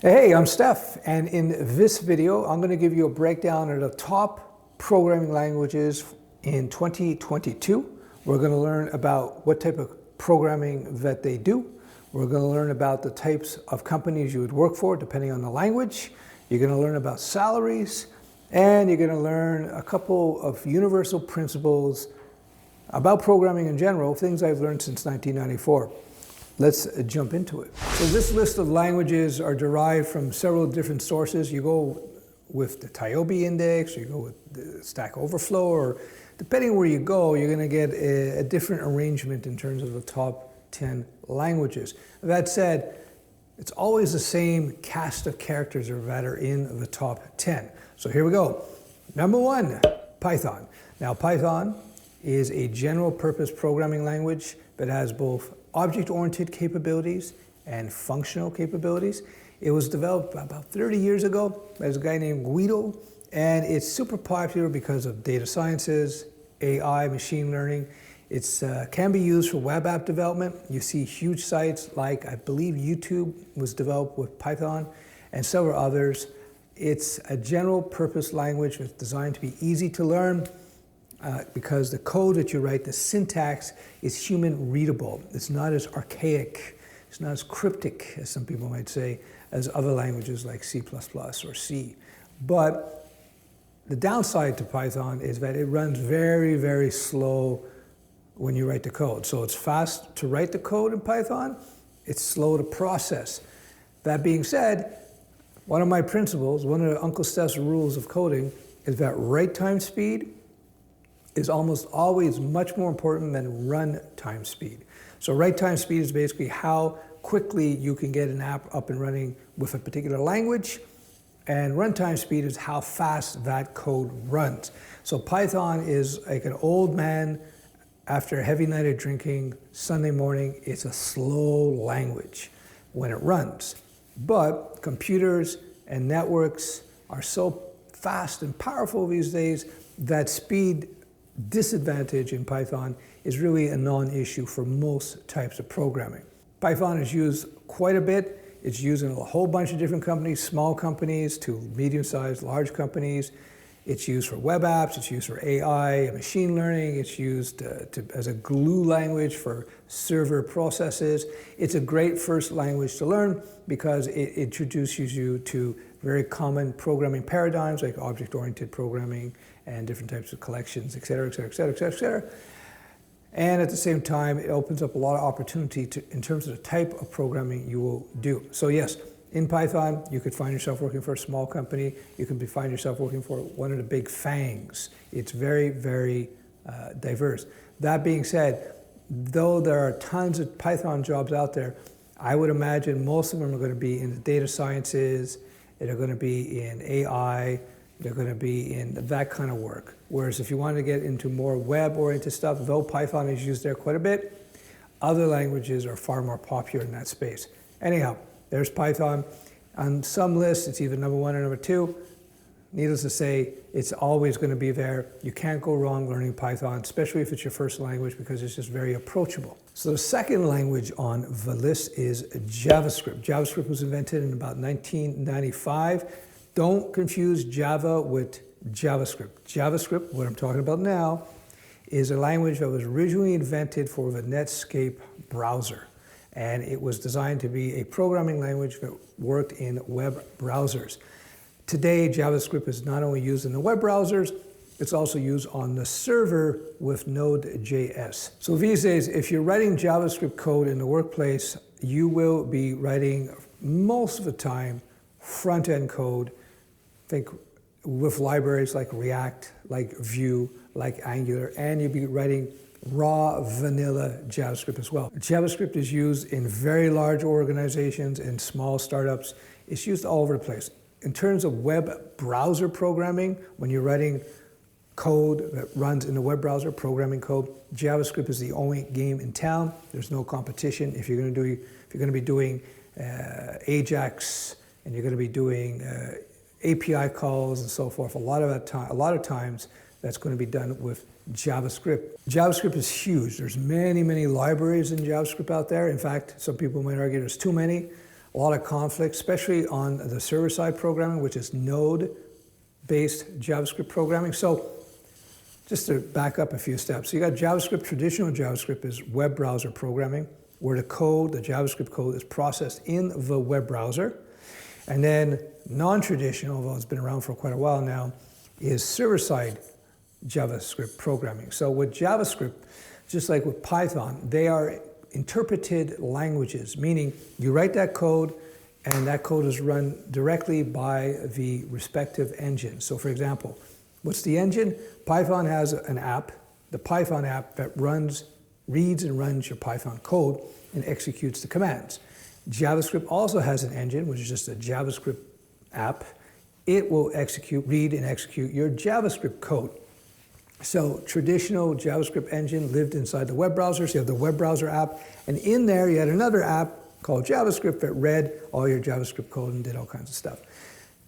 Hey, I'm Stef, and in this video, I'm going to give you a breakdown of the top programming languages in 2022. We're going to learn about what type of programming that they do. We're going to learn about the types of companies you would work for, depending on the language. You're going to learn about salaries, and you're going to learn a couple of universal principles about programming in general, things I've learned since 1994. Let's jump into it. So this list of languages are derived from several different sources. You go with the TIOBE index, or you go with the Stack Overflow, or depending where you go, you're going to get a different arrangement in terms of the top 10 languages. That said, it's always the same cast of characters that are in the top 10. So here we go. Number 1, Python. Now Python is a general purpose programming language that has both object-oriented capabilities and functional capabilities. It was developed about 30 years ago by a guy named Guido, and it's super popular because of data sciences, AI, machine learning. It can be used for web app development. You see huge sites like, I believe YouTube was developed with Python and several others. It's a general purpose language that's designed to be easy to learn, because the code that you write, the syntax, is human readable. It's not as archaic, it's not as cryptic, as some people might say, as other languages like C++ or C. But the downside to Python is that it runs very, very slow when you write the code. So it's fast to write the code in Python, it's slow to process. That being said, one of my principles, one of Uncle Stef's rules of coding, is that write time speed is almost always much more important than run time speed. So write time speed is basically how quickly you can get an app up and running with a particular language, and runtime speed is how fast that code runs. So Python is like an old man after a heavy night of drinking, Sunday morning. It's a slow language when it runs. But computers and networks are so fast and powerful these days that speed disadvantage in Python is really a non-issue for most types of programming. Python is used quite a bit. It's used in a whole bunch of different companies, small companies to medium-sized, large companies. It's used for web apps, it's used for AI, machine learning, it's used as a glue language for server processes. It's a great first language to learn because it introduces you to very common programming paradigms like object-oriented programming and different types of collections, et cetera, et cetera, et cetera, et cetera, et cetera. And at the same time, it opens up a lot of opportunity in terms of the type of programming you will do. So yes, in Python, you could find yourself working for a small company. You can find yourself working for one of the big FANGs. It's very, very diverse. That being said, though there are tons of Python jobs out there, I would imagine most of them are going to be in the data sciences, they're going to be in AI, they're going to be in that kind of work. Whereas if you want to get into more web-oriented stuff, though Python is used there quite a bit, other languages are far more popular in that space. Anyhow, there's Python. On some lists, it's either number 1 or number 2. Needless to say, it's always going to be there. You can't go wrong learning Python, especially if it's your first language, because it's just very approachable. So the second language on the list is JavaScript. JavaScript was invented in about 1995. Don't confuse Java with JavaScript. JavaScript, what I'm talking about now, is a language that was originally invented for the Netscape browser. And it was designed to be a programming language that worked in web browsers. Today, JavaScript is not only used in the web browsers, it's also used on the server with Node.js. So these days, if you're writing JavaScript code in the workplace, you will be writing most of the time front-end code. Think with libraries like React, like Vue, like Angular, and you'll be writing raw vanilla JavaScript as well. JavaScript is used in very large organizations and small startups. It's used all over the place. In terms of web browser programming, when you're writing code that runs in the web browser, programming code, JavaScript is the only game in town. There's no competition. If you're going to be doing Ajax and you're going to be doing API calls and so forth, a lot of times that's going to be done with JavaScript. JavaScript is huge. There's many, many libraries in JavaScript out there. In fact, some people might argue there's too many. a lot of conflict, especially on the server-side programming, which is node-based JavaScript programming. So just to back up a few steps. So you got JavaScript. Traditional JavaScript is web browser programming, where the code, the JavaScript code, is processed in the web browser. And then non-traditional, although it's been around for quite a while now, is server-side JavaScript programming. So with JavaScript, just like with Python, they are interpreted languages, meaning you write that code and that code is run directly by the respective engine. So for example, what's the engine? Python has an app, the Python app that reads and runs your Python code and executes the commands. JavaScript also has an engine, which is just a JavaScript app. It will read and execute your JavaScript code. So traditional JavaScript engine lived inside the web browser. So you have the web browser app, and in there you had another app called JavaScript that read all your JavaScript code and did all kinds of stuff.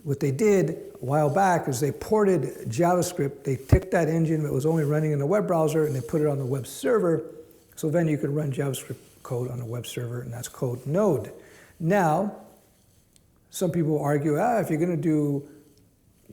What they did a while back is they ported JavaScript. They took that engine that was only running in the web browser and they put it on the web server. So then you could run JavaScript code on a web server, and that's code Node. Now, some people argue, if you're going to do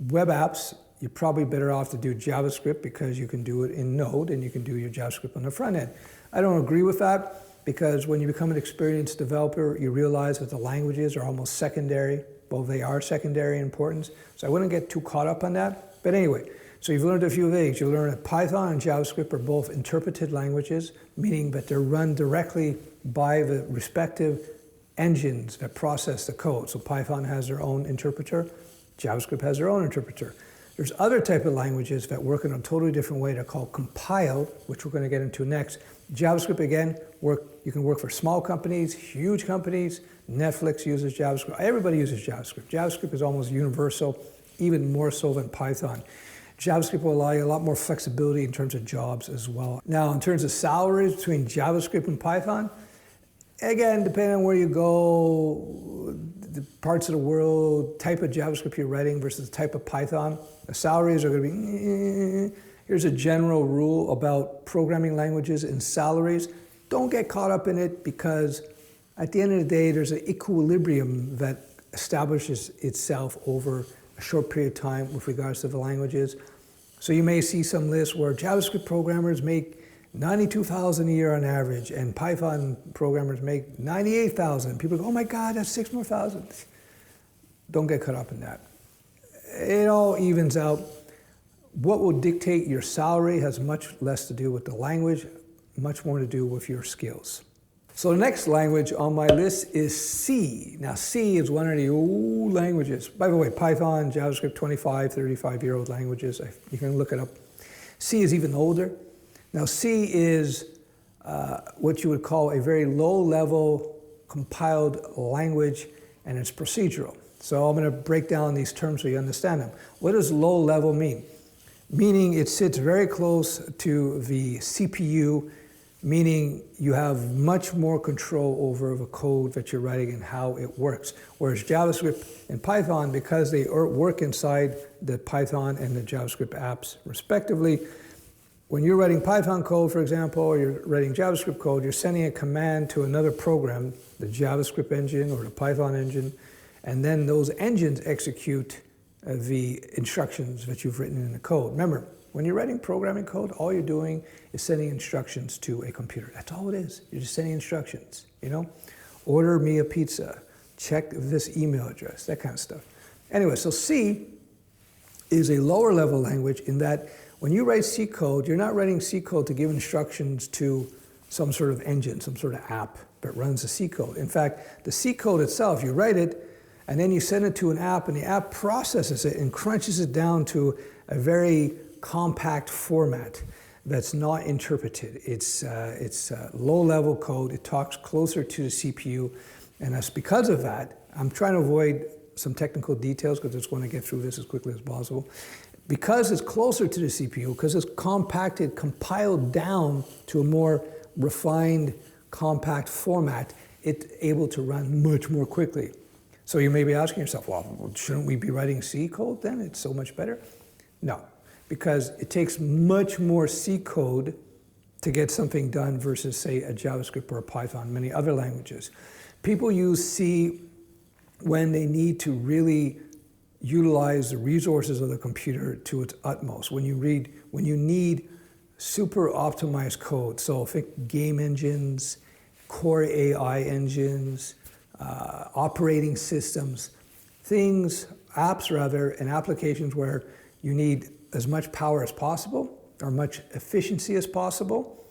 web apps, you're probably better off to do JavaScript because you can do it in Node and you can do your JavaScript on the front end. I don't agree with that because when you become an experienced developer, you realize that the languages are almost secondary. Well, they are secondary in importance, so I wouldn't get too caught up on that. But anyway, so you've learned a few things. You learned that Python and JavaScript are both interpreted languages, meaning that they're run directly by the respective engines that process the code. So Python has their own interpreter, JavaScript has their own interpreter. There's other type of languages that work in a totally different way. They're called compiled, which we're going to get into next. JavaScript, again, you can work for small companies, huge companies. Netflix uses JavaScript. Everybody uses JavaScript. JavaScript is almost universal, even more so than Python. JavaScript will allow you a lot more flexibility in terms of jobs as well. Now, in terms of salaries between JavaScript and Python, again, depending on where you go, the parts of the world, type of JavaScript you're writing versus the type of Python, the salaries are going to be, here's a general rule about programming languages and salaries. Don't get caught up in it because at the end of the day, there's an equilibrium that establishes itself over a short period of time with regards to the languages. So you may see some lists where JavaScript programmers make $92,000 a year on average, and Python programmers make $98,000. People go, oh my God, that's $6,000 more. Don't get caught up in that. It all evens out. What will dictate your salary has much less to do with the language, much more to do with your skills. So the next language on my list is C. Now C is one of the old languages. By the way, Python, JavaScript, 25, 35-year-old languages. You can look it up. C is even older. Now C is what you would call a very low-level compiled language, and it's procedural. So I'm going to break down these terms so you understand them. What does low-level mean? Meaning it sits very close to the CPU, meaning you have much more control over the code that you're writing and how it works. Whereas JavaScript and Python, because they work inside the Python and the JavaScript apps respectively, when you're writing Python code, for example, or you're writing JavaScript code, you're sending a command to another program, the JavaScript engine or the Python engine, and then those engines execute the instructions that you've written in the code. Remember, when you're writing programming code, all you're doing is sending instructions to a computer. That's all it is. You're just sending instructions, you know? Order me a pizza, check this email address, that kind of stuff. Anyway, so C is a lower level language in that when you write C code, you're not writing C code to give instructions to some sort of engine, some sort of app that runs the C code. In fact, the C code itself, you write it, and then you send it to an app, and the app processes it and crunches it down to a very compact format that's not interpreted. It's low-level code. It talks closer to the CPU, and that's because of that. I'm trying to avoid some technical details because I just want to get through this as quickly as possible. Because it's closer to the CPU, because it's compacted, compiled down to a more refined, compact format, it's able to run much more quickly. So you may be asking yourself, well, shouldn't we be writing C code then? It's so much better. No, because it takes much more C code to get something done versus, say, a JavaScript or a Python, many other languages. People use C when they need to really utilize the resources of the computer to its utmost. When you need super optimized code, so think game engines, core AI engines, operating systems, apps rather, and applications where you need as much power as possible or much efficiency as possible,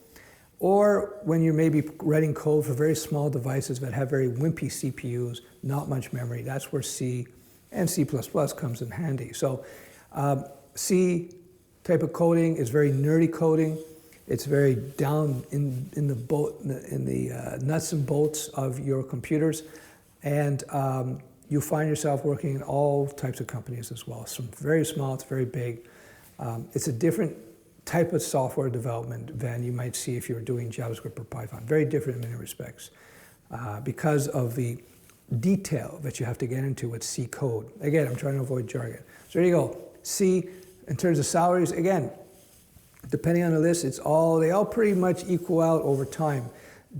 or when you're maybe writing code for very small devices that have very wimpy CPUs, not much memory. That's where C and C++ comes in handy. So C type of coding is very nerdy coding. It's very down in the nuts and bolts of your computers. And you find yourself working in all types of companies as well, from very small to very big. It's a different type of software development than you might see if you were doing JavaScript or Python. Very different in many respects because of the detail that you have to get into with C code. Again, I'm trying to avoid jargon. So there you go. C, in terms of salaries, again, depending on the list, they all pretty much equal out over time.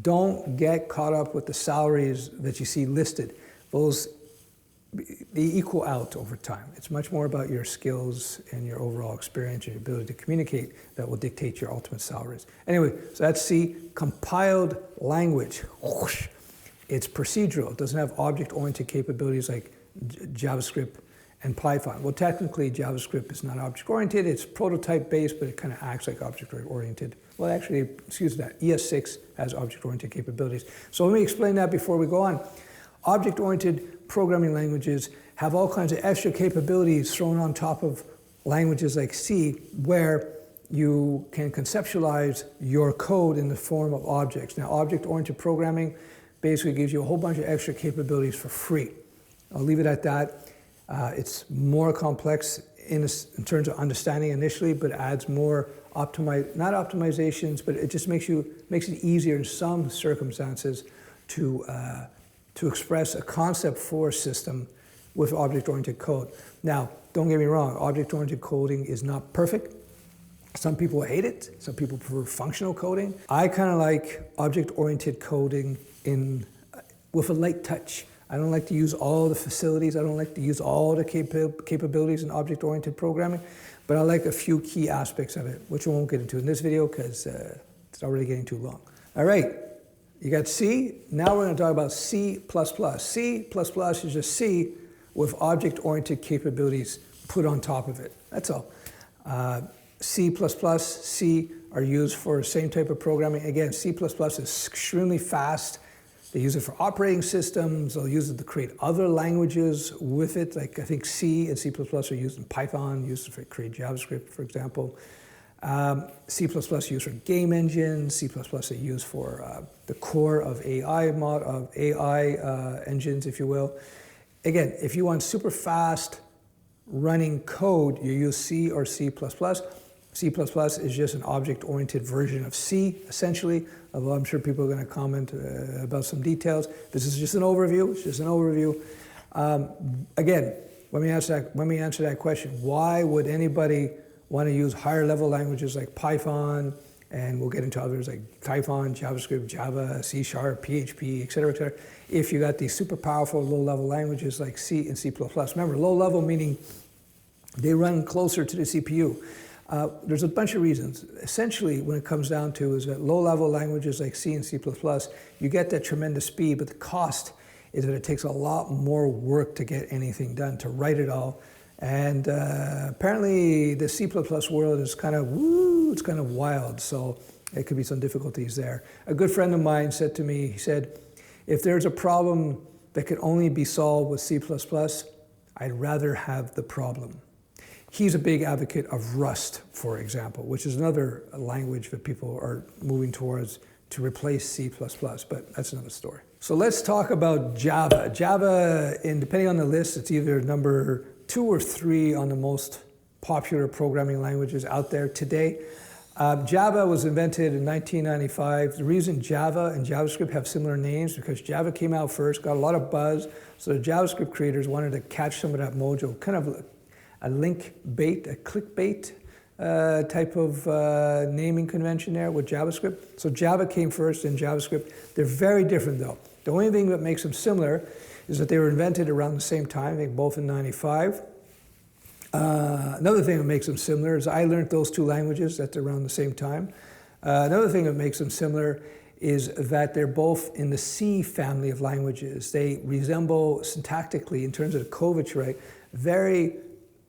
Don't get caught up with the salaries that you see listed. They equal out over time. It's much more about your skills and your overall experience and your ability to communicate that will dictate your ultimate salaries. Anyway, so that's C. Compiled language. It's procedural. It doesn't have object-oriented capabilities like JavaScript and Python. Well, technically, JavaScript is not object-oriented. It's prototype-based, but it kind of acts like object-oriented. Well, actually, excuse that, ES6 has object-oriented capabilities. So let me explain that before we go on. Object-oriented programming languages have all kinds of extra capabilities thrown on top of languages like C, where you can conceptualize your code in the form of objects. Now, object-oriented programming basically gives you a whole bunch of extra capabilities for free. I'll leave it at that. It's more complex in terms of understanding initially, but adds more not optimizations, but it just makes it easier in some circumstances to express a concept for a system with object-oriented code. Now, don't get me wrong, object-oriented coding is not perfect. Some people hate it. Some people prefer functional coding. I kind of like object-oriented coding with a light touch. I don't like to use all the facilities. I don't like to use all the capabilities in object-oriented programming, but I like a few key aspects of it, which I won't get into in this video because it's already getting too long. All right, you got C. Now we're going to talk about C++. C++ is just C with object-oriented capabilities put on top of it. That's all. C++, C are used for the same type of programming. Again, C++ is extremely fast. They use it for operating systems. They'll use it to create other languages with it. Like I think C and C++ are used in Python, used to create JavaScript, for example. C++ used for game engines. C++ are used for the core of AI engines, if you will. Again, if you want super fast running code, you use C or C++. C++ is just an object-oriented version of C, essentially, although I'm sure people are going to comment about some details. This is just an overview. It's just an overview. Again, let me answer that question. Why would anybody want to use higher-level languages like Python, and we'll get into others like Python, JavaScript, Java, C#, PHP, et cetera, if you got these super powerful low-level languages like C and C++. Remember, low-level meaning they run closer to the CPU. There's a bunch of reasons. Essentially, when it comes down to is that low-level languages like C and C++, you get that tremendous speed, but the cost is that it takes a lot more work to get anything done, to write it all. And apparently, the C++ world is kind of, it's kind of wild, so it could be some difficulties there. A good friend of mine said to me, he said, if there's a problem that could only be solved with C++, I'd rather have the problem. He's a big advocate of Rust, for example, which is another language that people are moving towards to replace C++, but that's another story. So let's talk about Java. Java, depending on the list, it's either number 2 or 3 on the most popular programming languages out there today. Java was invented in 1995. The reason Java and JavaScript have similar names is because Java came out first, got a lot of buzz, so the JavaScript creators wanted to catch some of that mojo, kind of a link bait, a clickbait type of naming convention there with JavaScript. So Java came first and JavaScript. They're very different though. The only thing that makes them similar is that they were invented around the same time, I think both in 95. Another thing that makes them similar is I learned those two languages at around the same time. Another thing that makes them similar is that they're both in the C family of languages. They resemble syntactically, in terms of the code that you write, very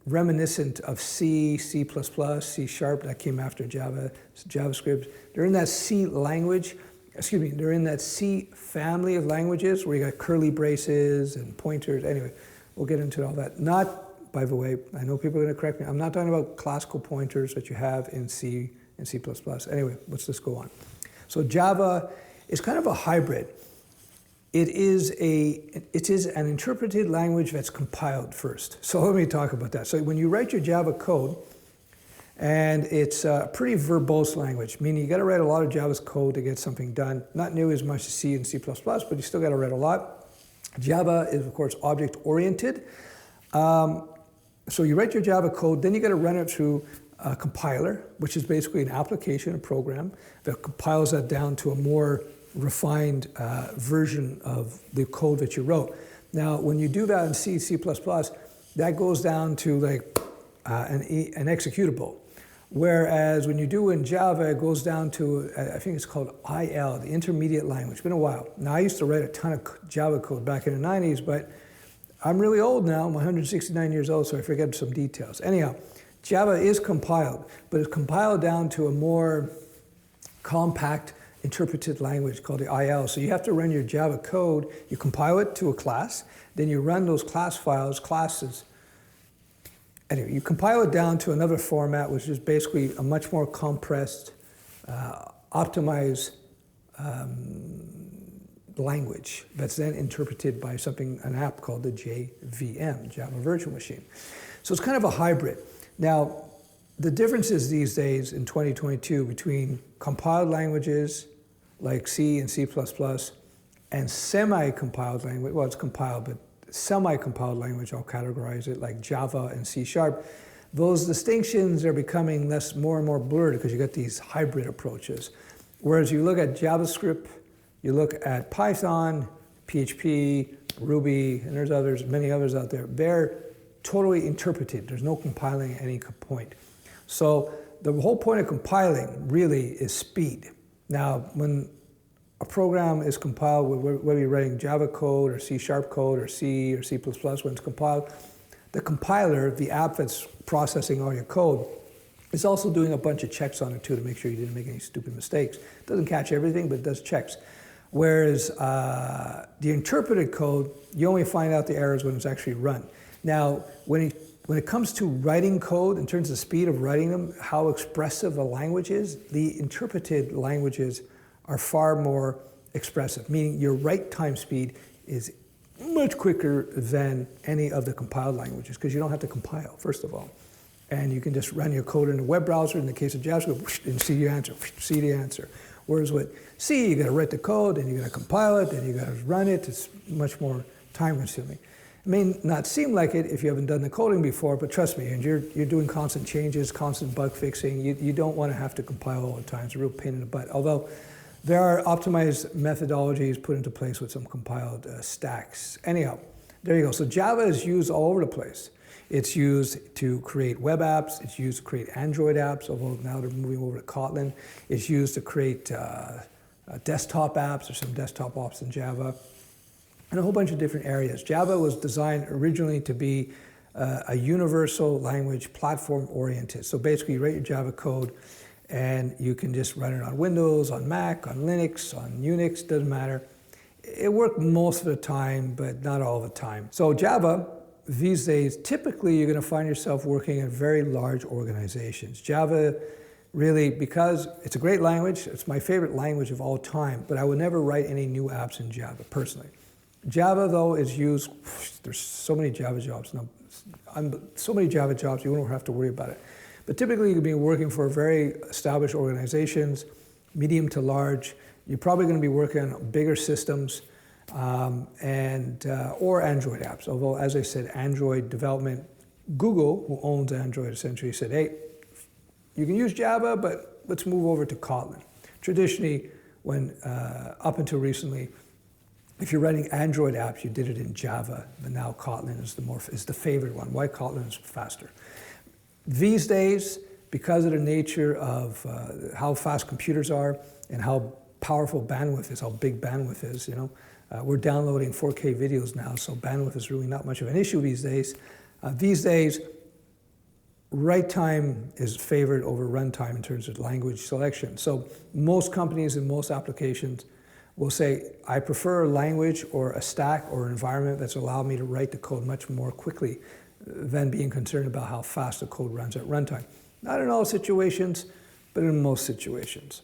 reminiscent of C, C++, C#, that came after Java, JavaScript. They're in that C language, excuse me, they're in that C family of languages where you got curly braces and pointers. Anyway, we'll get into all that. Not, by the way, I know people are going to correct me, I'm not talking about classical pointers that you have in C and C++. Anyway, let's just go on. So Java is kind of a hybrid. It is an interpreted language that's compiled first. So let me talk about that. So when you write your Java code, and it's a pretty verbose language, meaning you got to write a lot of Java's code to get something done. Not nearly as much as C and C++, but you still got to write a lot. Java is, of course, object-oriented. So you write your Java code, then you got to run it through a compiler, which is basically an application, a program, that compiles that down to a more refined version of the code that you wrote. Now, when you do that in C, C++, that goes down to like an executable. Whereas when you do in Java, it goes down to, I think it's called IL, the intermediate language. It's been a while. Now, I used to write a ton of Java code back in the 90s, but I'm really old now. I'm 169 years old, so I forget some details. Anyhow, Java is compiled, but it's compiled down to a more compact interpreted language called the IL. So you have to run your Java code, you compile it to a class, then you run those class files, classes. Anyway, you compile it down to another format, which is basically a much more compressed, optimized language that's then interpreted by an app called the JVM, Java Virtual Machine. So it's kind of a hybrid. Now, the differences these days in 2022 between compiled languages like C and C++ and semi-compiled language, well, it's compiled, but semi-compiled language, I'll categorize it, like Java and C#, those distinctions are becoming more and more blurred because you got these hybrid approaches. Whereas you look at JavaScript, you look at Python, PHP, Ruby, and there's many others out there, they're totally interpreted. There's no compiling at any point. So the whole point of compiling really is speed. Now, when a program is compiled, whether you're writing Java code or C# code or C or C++, when it's compiled, the compiler, the app that's processing all your code, is also doing a bunch of checks on it too to make sure you didn't make any stupid mistakes. It doesn't catch everything, but it does checks. Whereas the interpreted code, you only find out the errors when it's actually run. Now, when it comes to writing code, in terms of the speed of writing them, how expressive a language is, the interpreted languages are far more expressive, meaning your write time speed is much quicker than any of the compiled languages, because you don't have to compile, first of all. And you can just run your code in a web browser, in the case of JavaScript, and see your answer, see the answer. Whereas with C, you got to write the code, then you got to compile it, then you got to run it. It's much more time consuming. It may not seem like it if you haven't done the coding before, but trust me, and you're doing constant changes, constant bug fixing. You don't want to have to compile all the time. It's a real pain in the butt. Although there are optimized methodologies put into place with some compiled stacks. Anyhow, there you go. So Java is used all over the place. It's used to create web apps. It's used to create Android apps, although now they're moving over to Kotlin. It's used to create desktop apps or some desktop apps in Java, and a whole bunch of different areas. Java was designed originally to be a universal language, platform-oriented. So basically, you write your Java code, and you can just run it on Windows, on Mac, on Linux, on Unix, doesn't matter. It worked most of the time, but not all the time. So Java, these days, typically you're going to find yourself working in very large organizations. Java, really, because it's a great language, it's my favorite language of all time, but I would never write any new apps in Java, personally. Java, though, is used, there's so many Java jobs now, so many Java jobs, you won't have to worry about it. But typically, you'll be working for very established organizations, medium to large. You're probably going to be working on bigger systems or Android apps. Although, as I said, Android development, Google, who owns Android, essentially said, hey, you can use Java, but let's move over to Kotlin. Traditionally, when up until recently, If you're writing Android apps, you did it in Java, but now Kotlin is the favorite one. Why Kotlin is faster? These days, because of the nature of how fast computers are and how powerful bandwidth is, how big bandwidth is, we're downloading 4K videos now, so bandwidth is really not much of an issue these days. These days, write time is favored over runtime in terms of language selection. So most companies and most applications will say, I prefer a language or a stack or an environment that's allowed me to write the code much more quickly than being concerned about how fast the code runs at runtime. Not in all situations, but in most situations.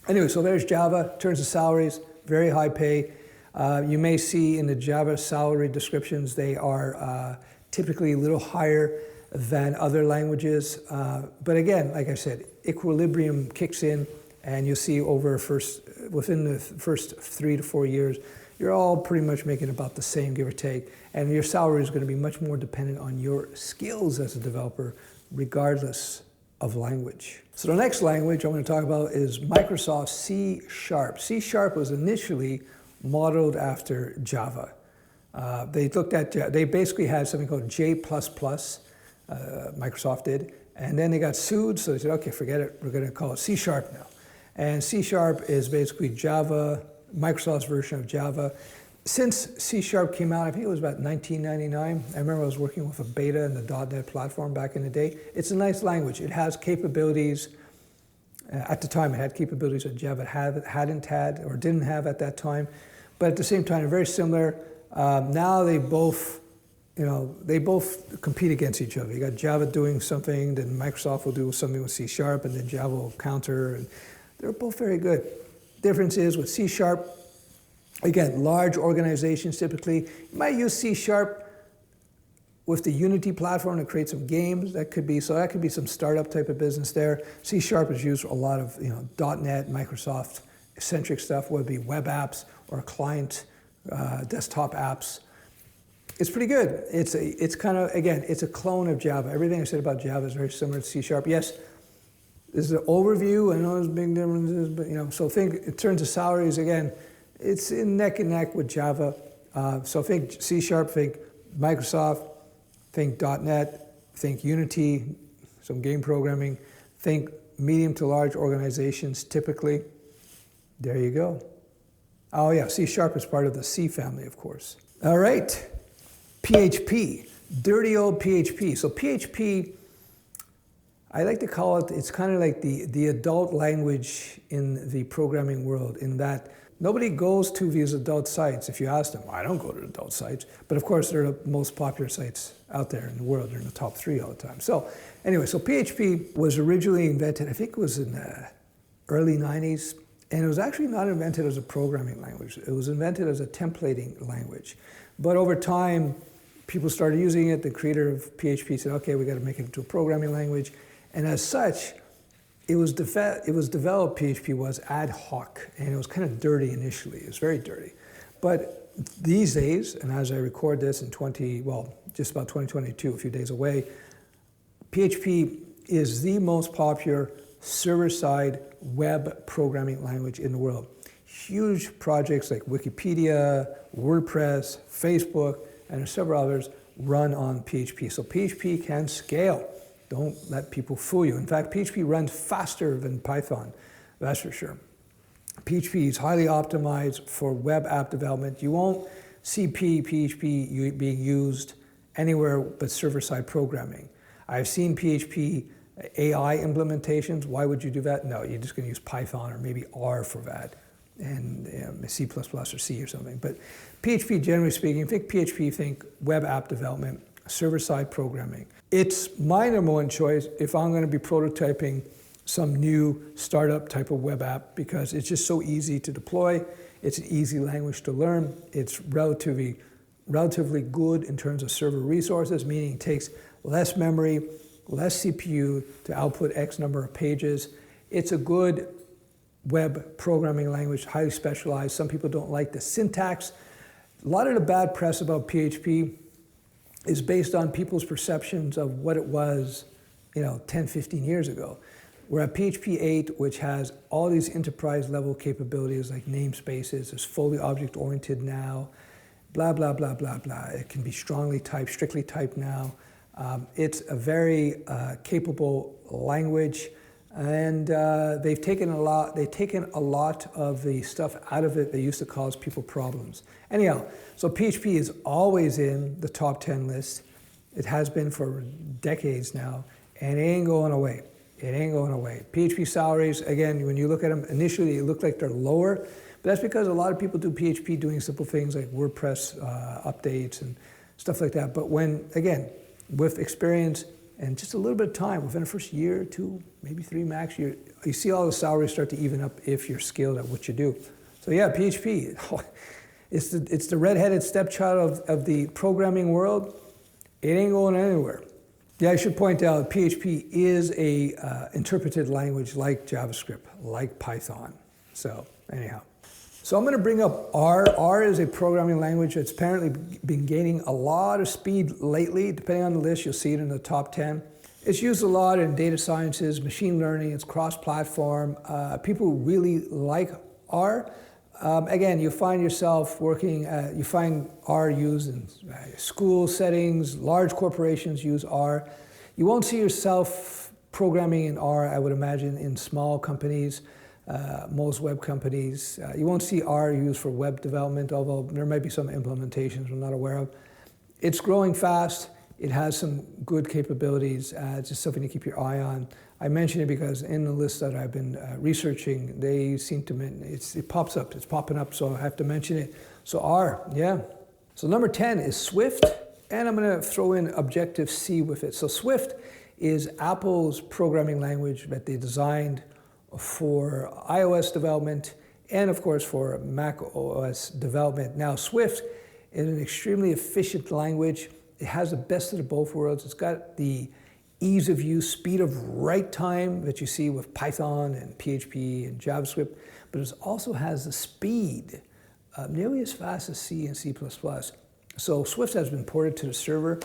Anyway, so there's Java. In terms of salaries, very high pay. You may see in the Java salary descriptions, they are typically a little higher than other languages. But again, like I said, equilibrium kicks in, and you'll see within the first 3 to 4 years, you're all pretty much making about the same, give or take. And your salary is going to be much more dependent on your skills as a developer, regardless of language. So the next language I'm going to talk about is Microsoft C#. C# was initially modeled after Java. They basically had something called J++, Microsoft did, and then they got sued, so they said, okay, forget it, we're going to call it C# now. And C# is basically Java, Microsoft's version of Java. Since C# came out, I think it was about 1999. I remember I was working with a beta in the .NET platform back in the day. It's a nice language. It has capabilities. At the time, it had capabilities that Java hadn't had or didn't have at that time. But at the same time, they're very similar. Now they both compete against each other. You got Java doing something, then Microsoft will do something with C#, and then Java will counter. And they're both very good. Difference is with C#, again, large organizations typically, you might use C# with the Unity platform to create some games. That could be some startup type of business there. C# is used for a lot of .NET, Microsoft-centric stuff, whether it be web apps or client desktop apps. It's pretty good. It's kind of, again, it's a clone of Java. Everything I said about Java is very similar to C#. Yes, this is an overview. I know there's big differences, but so think in terms of salaries, again, it's in neck and neck with Java. So think C#, think Microsoft, think .NET, think Unity, some game programming, think medium to large organizations typically. There you go. Oh yeah, C# is part of the C family, of course. All right, PHP, dirty old PHP. So PHP, I like to call it, it's kind of like the adult language in the programming world, in that nobody goes to these adult sites. If you ask them, well, I don't go to adult sites. But of course, they're the most popular sites out there in the world. They're in the top 3 all the time. So anyway, so PHP was originally invented, I think it was in the early 90s. And it was actually not invented as a programming language. It was invented as a templating language. But over time, people started using it. The creator of PHP said, okay, we got to make it into a programming language. And as such, it was developed, PHP was ad hoc, and it was kind of dirty initially. It was very dirty. But these days, and as I record this in just about 2022, a few days away, PHP is the most popular server-side web programming language in the world. Huge projects like Wikipedia, WordPress, Facebook, and several others run on PHP. So PHP can scale. Don't let people fool you. In fact, PHP runs faster than Python, that's for sure. PHP is highly optimized for web app development. You won't see PHP being used anywhere but server-side programming. I've seen PHP AI implementations. Why would you do that? No, you're just going to use Python or maybe R for that, and C++ or C or something. But PHP, generally speaking, think PHP, think web app development, server-side programming. It's my number one choice if I'm going to be prototyping some new startup type of web app, because it's just so easy to deploy. It's an easy language to learn. It's relatively good in terms of server resources, meaning it takes less memory, less CPU to output X number of pages. It's a good web programming language, highly specialized. Some people don't like the syntax. A lot of the bad press about PHP is based on people's perceptions of what it was, 10, 15 years ago. We're at PHP 8, which has all these enterprise level capabilities like namespaces. It's fully object oriented now, blah, blah, blah, blah, blah. It can be strongly typed, strictly typed now. It's a very capable language, and they've taken a lot of the stuff out of it that used to cause people problems. Anyhow, so PHP is always in the top 10 list. It has been for decades now, and it ain't going away. It ain't going away. PHP salaries, again, when you look at them, initially it look like they're lower, but that's because a lot of people do PHP doing simple things like WordPress updates and stuff like that. But when, again, with experience and just a little bit of time, within the first year, 2, maybe 3 max, you see all the salaries start to even up if you're skilled at what you do. So yeah, PHP, it's the red-headed stepchild of the programming world. It ain't going anywhere. Yeah, I should point out PHP is a interpreted language like JavaScript, like Python. So anyhow. So I'm going to bring up R. R is a programming language that's apparently been gaining a lot of speed lately. Depending on the list, you'll see it in the top 10. It's used a lot in data sciences, machine learning. It's cross-platform. People really like R. Again, you find yourself working, you find R used in school settings, large corporations use R. You won't see yourself programming in R, I would imagine, in small companies, most web companies. You won't see R used for web development, although there might be some implementations we're not aware of. It's growing fast. It has some good capabilities. It's just something to keep your eye on. I mention it because in the list that I've been researching, they seem to, it pops up, it's popping up, so I have to mention it. So R, yeah. So number 10 is Swift, and I'm gonna throw in Objective-C with it. So Swift is Apple's programming language that they designed for iOS development and of course for Mac OS development. Now Swift is an extremely efficient language. It has the best of the both worlds. It's got the ease of use, speed of write time that you see with Python and PHP and JavaScript, but it also has the speed nearly as fast as C and C++. So Swift has been ported to the server.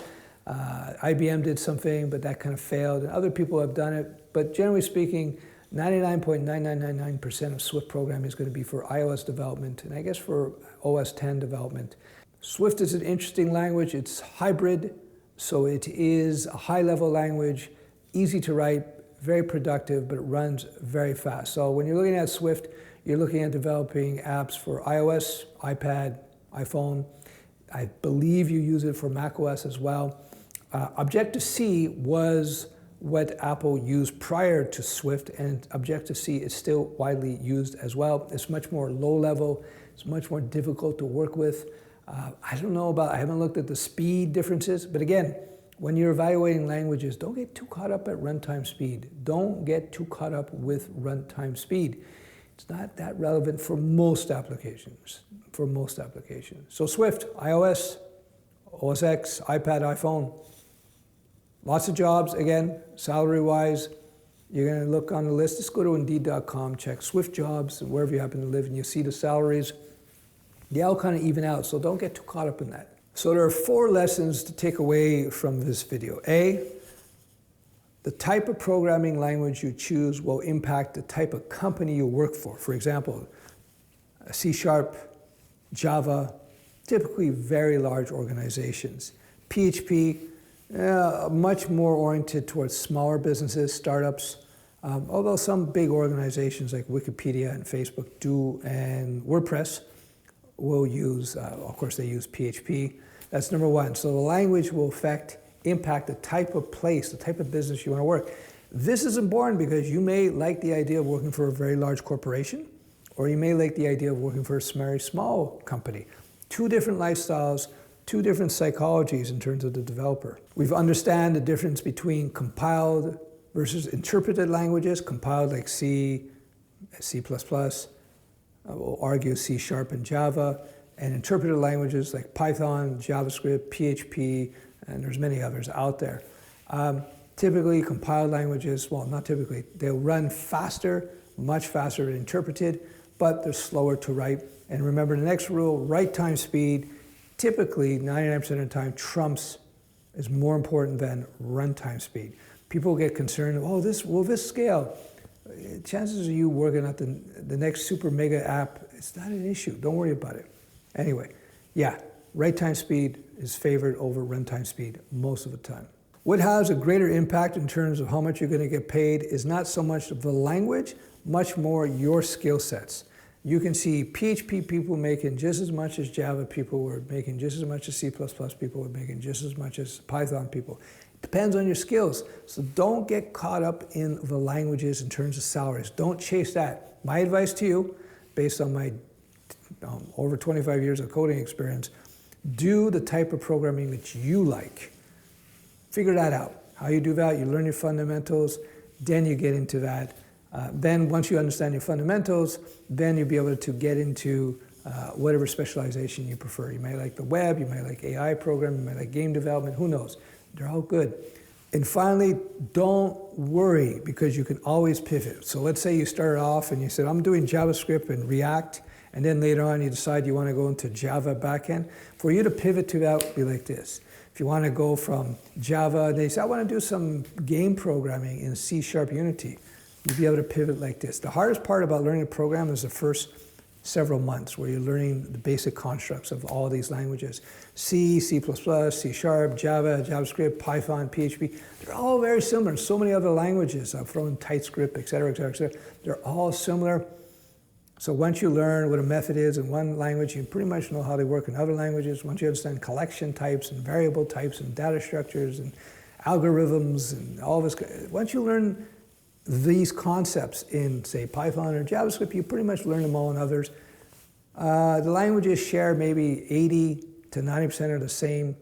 IBM did something, but that kind of failed, and other people have done it. But generally speaking, 99.9999% of Swift programming is going to be for iOS development, and I guess for OS X development. Swift is an interesting language. It's hybrid, so it is a high-level language, easy to write, very productive, but it runs very fast. So when you're looking at Swift, you're looking at developing apps for iOS, iPad, iPhone. I believe you use it for macOS as well. Objective-C was what Apple used prior to Swift, and Objective-C is still widely used as well. It's much more low-level. It's much more difficult to work with. I don't know about, I haven't looked at the speed differences, but again, when you're evaluating languages, don't get too caught up at runtime speed. Don't get too caught up with runtime speed. It's not that relevant for most applications, So Swift, iOS, OS X, iPad, iPhone, lots of jobs. Again, salary-wise, you're gonna look on the list. Just go to Indeed.com, check Swift jobs, wherever you happen to live, and you'll see the salaries. They all kind of even out, so don't get too caught up in that. So there are 4 lessons to take away from this video. A, the type of programming language you choose will impact the type of company you work for. For example, C#, Java, typically very large organizations. PHP, much more oriented towards smaller businesses, startups, although some big organizations like Wikipedia and Facebook do, and WordPress will use, of course they use PHP. That's number 1. So the language will impact the type of place, the type of business you want to work. This is important because you may like the idea of working for a very large corporation, or you may like the idea of working for a very small company. 2 different lifestyles, 2 different psychologies in terms of the developer. We've understand the difference between compiled versus interpreted languages, compiled like C, C++, we'll argue C# and Java, and interpreted languages like Python, JavaScript, PHP, and there's many others out there. Typically, compiled languages, well, not typically, they'll run faster, much faster than interpreted, but they're slower to write. And remember the next rule, write time speed, typically 99% of the time trumps is more important than runtime speed. People get concerned, oh, will this scale? chances of you working at the next super mega app, it's not an issue. Don't worry about it. Anyway, yeah, write time speed is favored over runtime speed most of the time. What has a greater impact in terms of how much you're going to get paid is not so much the language, much more your skill sets. You can see PHP people making just as much as Java people were making, just as much as C++ people were making, just as much as Python people. It depends on your skills. So don't get caught up in the languages in terms of salaries. Don't chase that. My advice to you, based on my over 25 years of coding experience, do the type of programming that you like. Figure that out. How you do that, you learn your fundamentals, then you get into that. Then once you understand your fundamentals, then you'll be able to get into whatever specialization you prefer. You might like the web, you might like AI programming, you might like game development, who knows? They're all good. And finally, don't worry, because you can always pivot. So let's say you started off and you said, I'm doing JavaScript and React, and then later on you decide you want to go into Java backend. For you to pivot to that would be like this. If you want to go from Java, they say, I want to do some game programming in C# Unity. You'll be able to pivot like this. The hardest part about learning a program is the first several months, where you're learning the basic constructs of all these languages. C, C++, C#, Java, JavaScript, Python, PHP. They're all very similar. So many other languages. I've thrown in TypeScript, et cetera, et cetera, et cetera. They're all similar. So once you learn what a method is in one language, you pretty much know how they work in other languages. Once you understand collection types and variable types and data structures and algorithms and all this, once you learn these concepts in, say, Python or JavaScript, you pretty much learn them all in others. The languages share maybe 80 to 90% of the same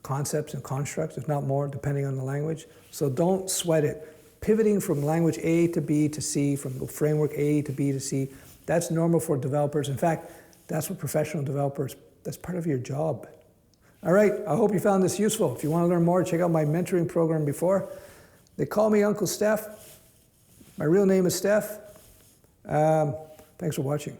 concepts and constructs, if not more, depending on the language. So don't sweat it. Pivoting from language A to B to C, from framework A to B to C, that's normal for developers. In fact, that's what professional developers, that's part of your job. All right, I hope you found this useful. If you want to learn more, check out my mentoring program before. They call me Uncle Stef. My real name is Stef. Thanks for watching.